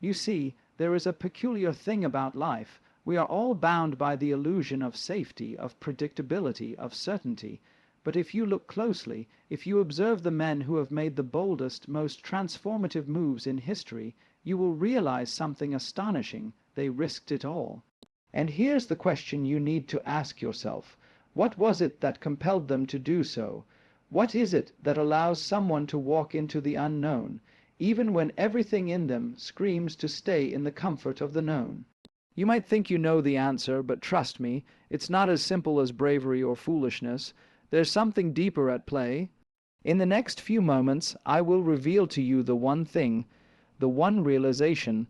You see, there is a peculiar thing about life. We are all bound by the illusion of safety, of predictability, of certainty. But if you look closely, if you observe the men who have made the boldest, most transformative moves in history, you will realize something astonishing. They risked it all. And here's the question you need to ask yourself. What was it that compelled them to do so? What is it that allows someone to walk into the unknown, even when everything in them screams to stay in the comfort of the known? You might think you know the answer, but trust me, it's not as simple as bravery or foolishness. There's something deeper at play. In the next few moments, I will reveal to you the one thing, the one realization,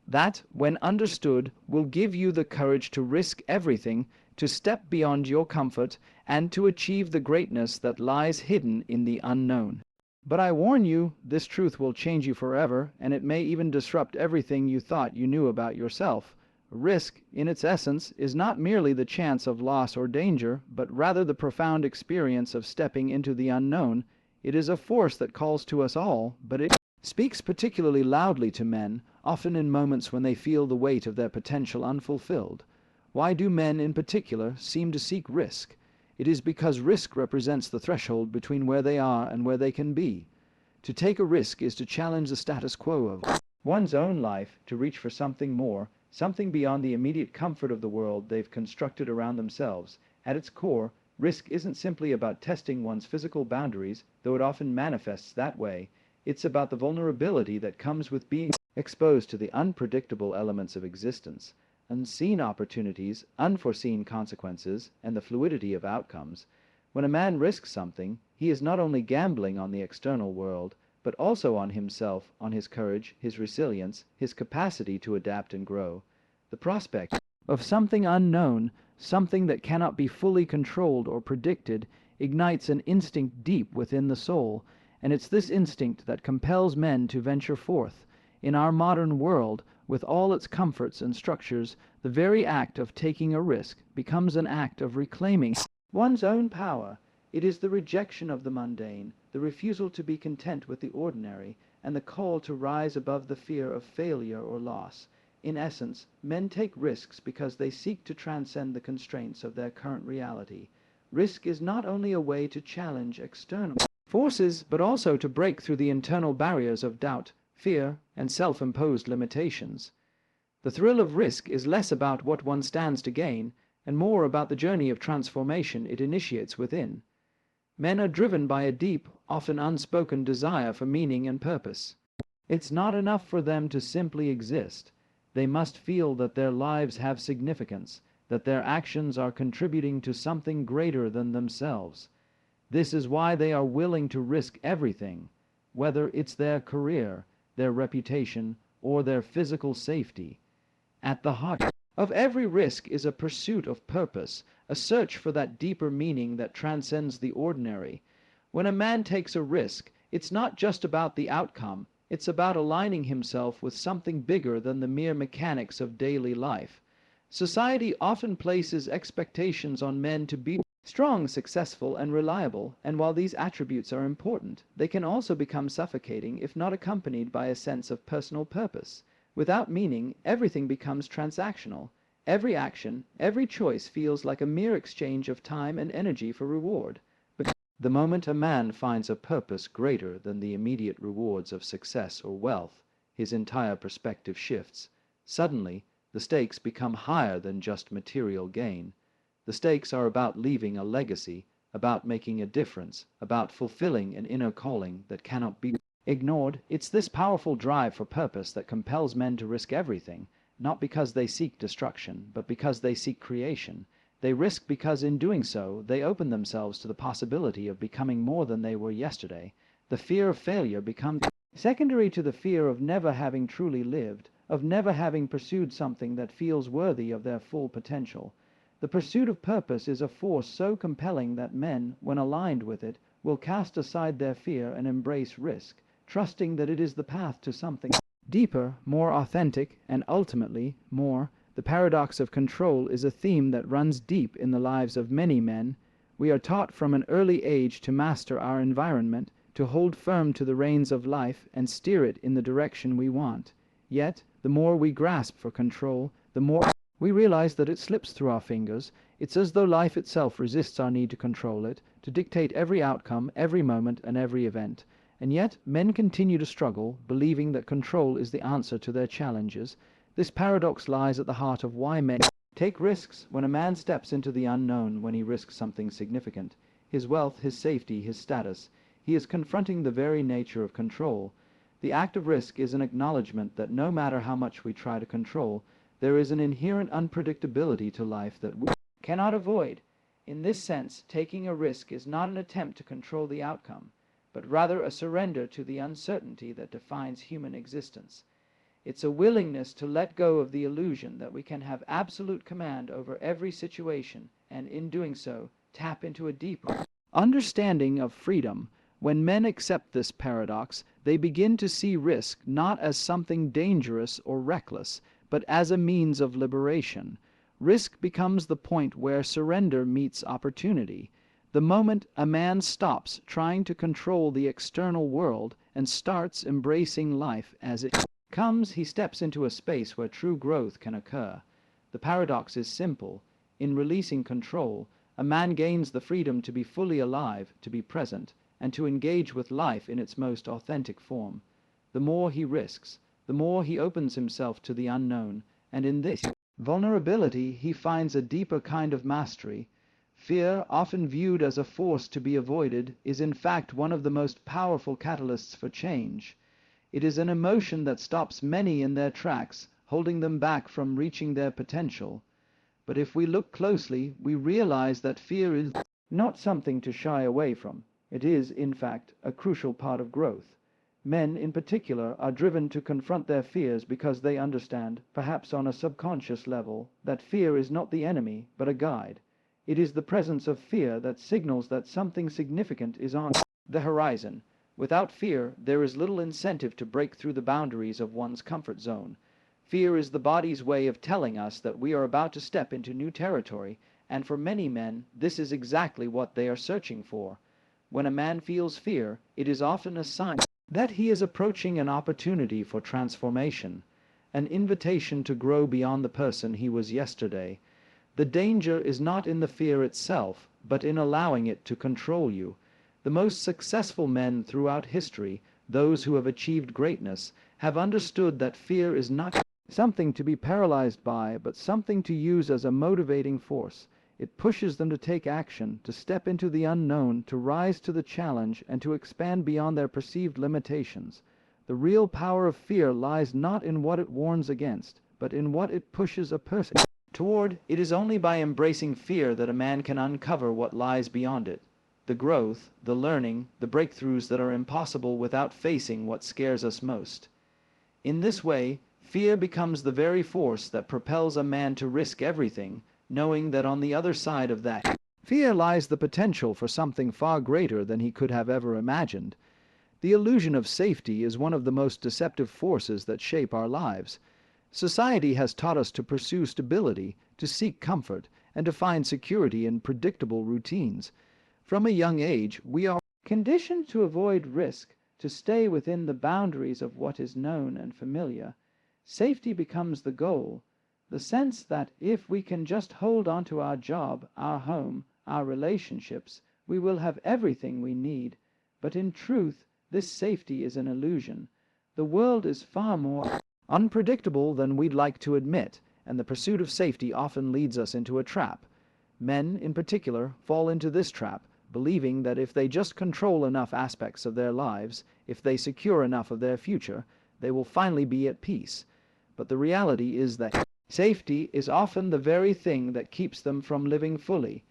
that, when understood, will give you the courage to risk everything, to step beyond your comfort, and to achieve the greatness that lies hidden in the unknown. But I warn you, this truth will change you forever, and it may even disrupt everything you thought you knew about yourself. Risk, in its essence, is not merely the chance of loss or danger, but rather the profound experience of stepping into the unknown. It is a force that calls to us all, but it speaks particularly loudly to men, often in moments when they feel the weight of their potential unfulfilled. Why do men in particular seem to seek risk? It is because risk represents the threshold between where they are and where they can be. To take a risk is to challenge the status quo of one's own life, to reach for something more, something beyond the immediate comfort of the world they've constructed around themselves. At its core, risk isn't simply about testing one's physical boundaries, though it often manifests that way. It's about the vulnerability that comes with being exposed to the unpredictable elements of existence, unseen opportunities, unforeseen consequences, and the fluidity of outcomes. When a man risks something, he is not only gambling on the external world, but also on himself, on his courage, his resilience, his capacity to adapt and grow. The prospect of something unknown, something that cannot be fully controlled or predicted, ignites an instinct deep within the soul, and it's this instinct that compels men to venture forth. In our modern world, with all its comforts and structures, the very act of taking a risk becomes an act of reclaiming one's own power. It is the rejection of the mundane, the refusal to be content with the ordinary, and the call to rise above the fear of failure or loss. In essence, men take risks because they seek to transcend the constraints of their current reality. Risk is not only a way to challenge external forces, but also to break through the internal barriers of doubt, fear, and self-imposed limitations. The thrill of risk is less about what one stands to gain, and more about the journey of transformation it initiates within. Men are driven by a deep, often unspoken desire for meaning and purpose. It's not enough for them to simply exist. They must feel that their lives have significance, that their actions are contributing to something greater than themselves. This is why they are willing to risk everything, whether it's their career, their reputation, or their physical safety. At the heart of every risk is a pursuit of purpose, a search for that deeper meaning that transcends the ordinary. When a man takes a risk, it's not just about the outcome, it's about aligning himself with something bigger than the mere mechanics of daily life. Society often places expectations on men to be strong, successful, and reliable, and while these attributes are important, they can also become suffocating if not accompanied by a sense of personal purpose. Without meaning, everything becomes transactional. Every action, every choice feels like a mere exchange of time and energy for reward. But the moment a man finds a purpose greater than the immediate rewards of success or wealth, his entire perspective shifts. Suddenly, the stakes become higher than just material gain. The stakes are about leaving a legacy, about making a difference, about fulfilling an inner calling that cannot be ignored. It's this powerful drive for purpose that compels men to risk everything, not because they seek destruction, but because they seek creation. They risk because in doing so, they open themselves to the possibility of becoming more than they were yesterday. The fear of failure becomes secondary to the fear of never having truly lived, of never having pursued something that feels worthy of their full potential. The pursuit of purpose is a force so compelling that men, when aligned with it, will cast aside their fear and embrace risk, trusting that it is the path to something deeper, more authentic, and ultimately more. The paradox of control is a theme that runs deep in the lives of many men. We are taught from an early age to master our environment, to hold firm to the reins of life and steer it in the direction we want. Yet, the more we grasp for control, the more we realize that it slips through our fingers. It's as though life itself resists our need to control it, to dictate every outcome, every moment, and every event. And yet, men continue to struggle, believing that control is the answer to their challenges. This paradox lies at the heart of why men take risks. When a man steps into the unknown, when he risks something significant, his wealth, his safety, his status, he is confronting the very nature of control. The act of risk is an acknowledgement that no matter how much we try to control, there is an inherent unpredictability to life that we cannot avoid. In this sense, taking a risk is not an attempt to control the outcome, but rather a surrender to the uncertainty that defines human existence. It's a willingness to let go of the illusion that we can have absolute command over every situation, and in doing so, tap into a deeper understanding of freedom. When men accept this paradox, they begin to see risk not as something dangerous or reckless, but as a means of liberation. Risk becomes the point where surrender meets opportunity. The moment a man stops trying to control the external world and starts embracing life as it comes, he steps into a space where true growth can occur. The paradox is simple. In releasing control, a man gains the freedom to be fully alive, to be present, and to engage with life in its most authentic form. The more he risks, the more he opens himself to the unknown, and in this vulnerability he finds a deeper kind of mastery. Fear, often viewed as a force to be avoided, is in fact one of the most powerful catalysts for change. It is an emotion that stops many in their tracks, holding them back from reaching their potential. But if we look closely, we realize that fear is not something to shy away from. It is, in fact, a crucial part of growth. Men, in particular, are driven to confront their fears because they understand, perhaps on a subconscious level, that fear is not the enemy, but a guide. It is the presence of fear that signals that something significant is on the horizon. Without fear, there is little incentive to break through the boundaries of one's comfort zone. Fear is the body's way of telling us that we are about to step into new territory, and for many men, this is exactly what they are searching for. When a man feels fear, it is often a sign that he is approaching an opportunity for transformation, an invitation to grow beyond the person he was yesterday. The danger is not in the fear itself, but in allowing it to control you. The most successful men throughout history, those who have achieved greatness, have understood that fear is not something to be paralyzed by, but something to use as a motivating force. It pushes them to take action, to step into the unknown, to rise to the challenge, and to expand beyond their perceived limitations. The real power of fear lies not in what it warns against, but in what it pushes a person toward. It is only by embracing fear that a man can uncover what lies beyond it. The growth, the learning, the breakthroughs that are impossible without facing what scares us most. In this way, fear becomes the very force that propels a man to risk everything, knowing that on the other side of that fear lies the potential for something far greater than he could have ever imagined. The illusion of safety is one of the most deceptive forces that shape our lives. Society has taught us to pursue stability, to seek comfort, and to find security in predictable routines. From a young age, we are conditioned to avoid risk, to stay within the boundaries of what is known and familiar. Safety becomes the goal, the sense that if we can just hold on to our job, our home, our relationships, we will have everything we need. But in truth, this safety is an illusion. The world is far more unpredictable than we'd like to admit, and the pursuit of safety often leads us into a trap. Men, in particular, fall into this trap, believing that if they just control enough aspects of their lives, if they secure enough of their future, they will finally be at peace. But the reality is that safety is often the very thing that keeps them from living fully.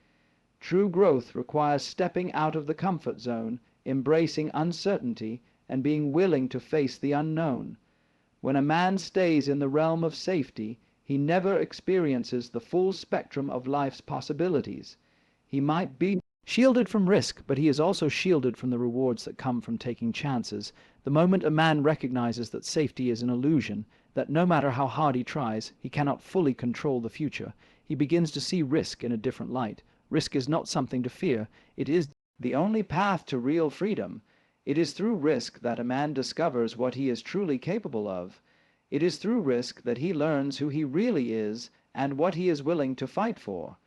True growth requires stepping out of the comfort zone, embracing uncertainty, and being willing to face the unknown. When a man stays in the realm of safety, he never experiences the full spectrum of life's possibilities. He might be shielded from risk, but he is also shielded from the rewards that come from taking chances. The moment a man recognizes that safety is an illusion, that no matter how hard he tries, he cannot fully control the future, he begins to see risk in a different light. Risk is not something to fear. It is the only path to real freedom. It is through risk that a man discovers what he is truly capable of. It is through risk that he learns who he really is and what he is willing to fight for.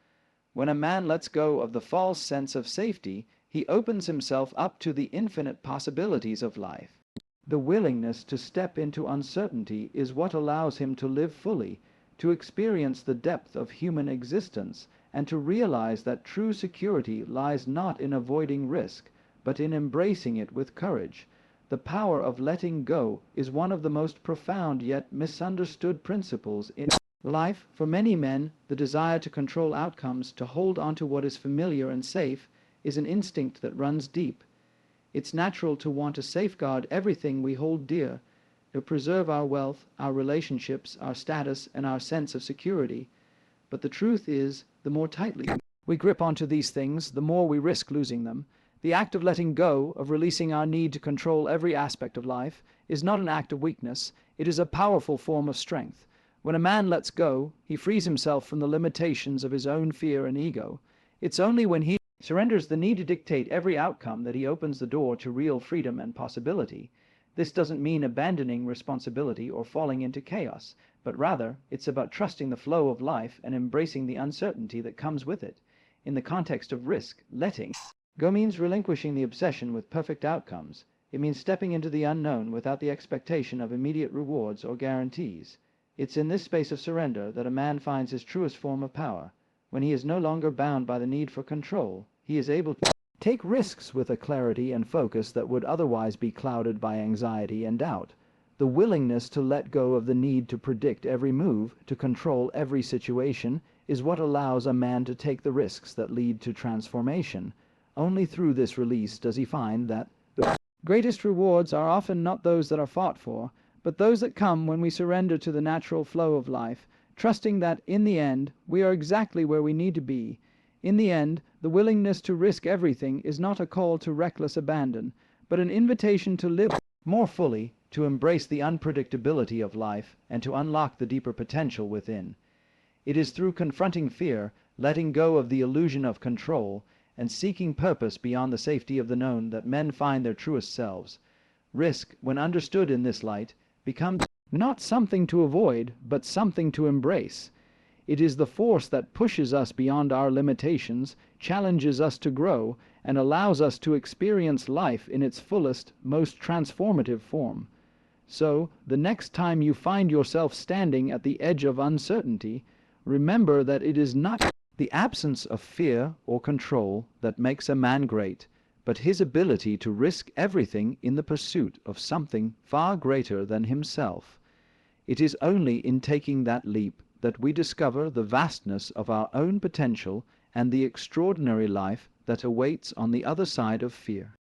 When a man lets go of the false sense of safety, he opens himself up to the infinite possibilities of life. The willingness to step into uncertainty is what allows him to live fully, to experience the depth of human existence, and to realize that true security lies not in avoiding risk, but in embracing it with courage. The power of letting go is one of the most profound yet misunderstood principles in life. For many men, the desire to control outcomes, to hold on to what is familiar and safe, is an instinct that runs deep. It's natural to want to safeguard everything we hold dear, to preserve our wealth, our relationships, our status, and our sense of security. But the truth is, the more tightly we grip onto these things, the more we risk losing them. The act of letting go, of releasing our need to control every aspect of life, is not an act of weakness. It is a powerful form of strength. When a man lets go, he frees himself from the limitations of his own fear and ego. It's only when he surrenders the need to dictate every outcome that he opens the door to real freedom and possibility. This doesn't mean abandoning responsibility or falling into chaos, but rather it's about trusting the flow of life and embracing the uncertainty that comes with it. In the context of risk, letting go means relinquishing the obsession with perfect outcomes. It means stepping into the unknown without the expectation of immediate rewards or guarantees. It's in this space of surrender that a man finds his truest form of power. When he is no longer bound by the need for control, he is able to take risks with a clarity and focus that would otherwise be clouded by anxiety and doubt. The willingness to let go of the need to predict every move, to control every situation, is what allows a man to take the risks that lead to transformation. Only through this release does he find that the greatest rewards are often not those that are fought for, but those that come when we surrender to the natural flow of life, trusting that, in the end, we are exactly where we need to be. In the end, the willingness to risk everything is not a call to reckless abandon, but an invitation to live more fully, to embrace the unpredictability of life, and to unlock the deeper potential within. It is through confronting fear, letting go of the illusion of control, and seeking purpose beyond the safety of the known that men find their truest selves. Risk, when understood in this light, becomes not something to avoid, but something to embrace. It is the force that pushes us beyond our limitations, challenges us to grow, and allows us to experience life in its fullest, most transformative form. So, the next time you find yourself standing at the edge of uncertainty, remember that it is not the absence of fear or control that makes a man great, but his ability to risk everything in the pursuit of something far greater than himself. It is only in taking that leap that we discover the vastness of our own potential and the extraordinary life that awaits on the other side of fear.